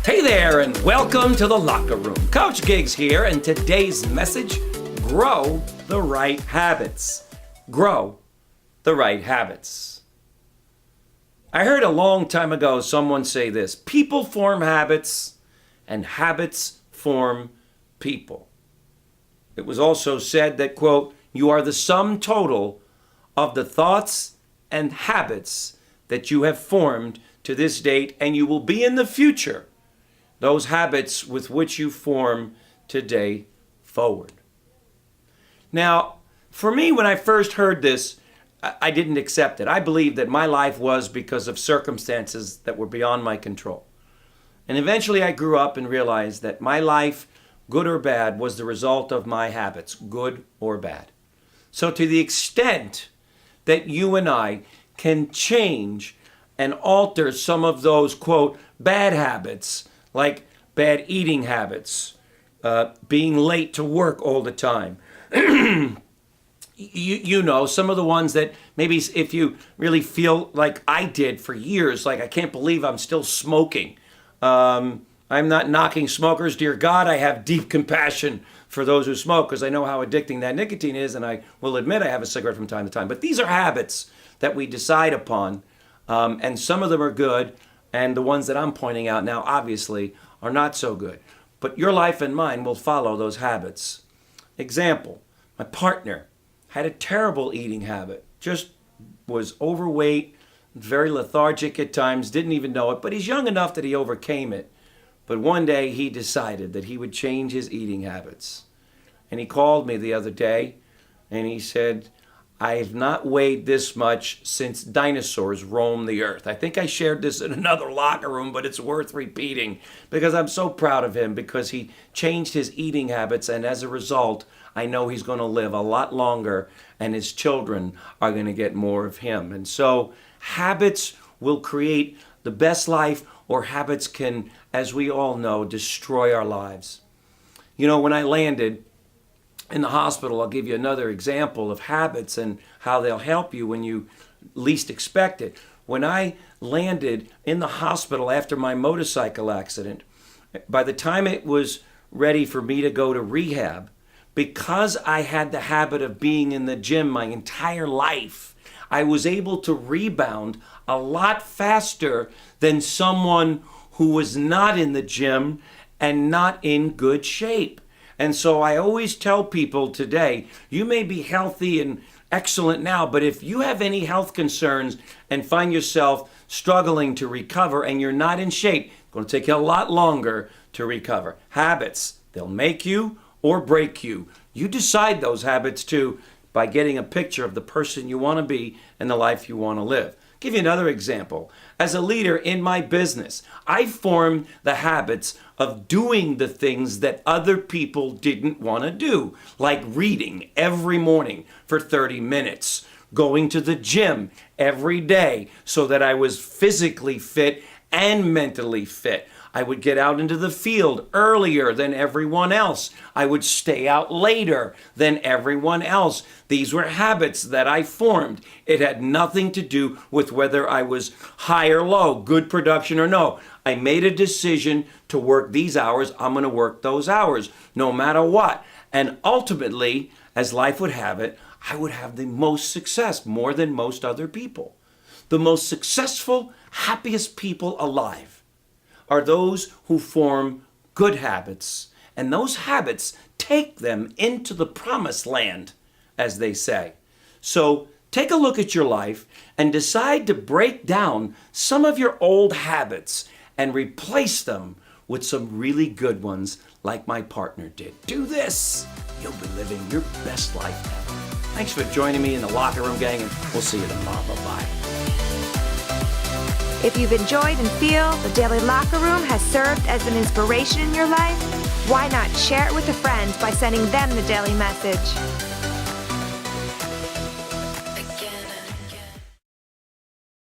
Hey there, and welcome to the Locker Room. Coach Giggs here, and today's message, grow the right habits. Grow the right habits. I heard a long time ago someone say this: people form habits, and habits form people. It was also said that, quote, you are the sum total of the thoughts and habits that you have formed to this date, and you will be in the future those habits with which you form today forward. Now, for me, when I first heard this, I didn't accept it. I believed that my life was because of circumstances that were beyond my control. And eventually I grew up and realized that my life, good or bad, was the result of my habits, good or bad. So to the extent that you and I can change and alter some of those, quote, bad habits, like bad eating habits, being late to work all the time. you know, some of the ones that maybe if you really feel like I did for years, like I can't believe I'm still smoking. I'm not knocking smokers. Dear God, I have deep compassion for those who smoke because I know how addicting that nicotine is, and I will admit I have a cigarette from time to time. But these are habits that we decide upon, and some of them are good, and the ones that I'm pointing out now, obviously, are not so good. But your life and mine will follow those habits. Example, my partner had a terrible eating habit, just was overweight, very lethargic at times, didn't even know it, but he's young enough that he overcame it. But one day he decided that he would change his eating habits. And he called me the other day and he said, I have not weighed this much since dinosaurs roamed the earth. I think I shared this in another locker room, but it's worth repeating because I'm so proud of him because he changed his eating habits, and as a result, I know he's going to live a lot longer and his children are going to get more of him. And so habits will create the best life, or habits can, as we all know, destroy our lives. You know, when I landed in the hospital, I'll give you another example of habits and how they'll help you when you least expect it. When I landed in the hospital after my motorcycle accident, by the time it was ready for me to go to rehab, because I had the habit of being in the gym my entire life, I was able to rebound a lot faster than someone who was not in the gym and not in good shape. And so I always tell people today, you may be healthy and excellent now, but if you have any health concerns and find yourself struggling to recover and you're not in shape, it's going to take you a lot longer to recover. Habits, they'll make you or break you. You decide those habits too by getting a picture of the person you want to be and the life you want to live. Give you another example. As a leader in my business, I formed the habits of doing the things that other people didn't want to do, like reading every morning for 30 minutes, going to the gym every day so that I was physically fit and mentally fit. I would get out into the field earlier than everyone else. I would stay out later than everyone else. These were habits that I formed. It had nothing to do with whether I was high or low, good production or no. I made a decision to work these hours. I'm going to work those hours no matter what. And ultimately, as life would have it, I would have the most success, more than most other people. The most successful, happiest people alive are those who form good habits, and those habits take them into the promised land, as they say. So take a look at your life and decide to break down some of your old habits and replace them with some really good ones like my partner did. Do this, you'll be living your best life ever. Thanks for joining me in the Locker Room, gang, and we'll see you tomorrow. Bye-bye. If you've enjoyed and feel the Daily Locker Room has served as an inspiration in your life, why not share it with a friend by sending them the daily message?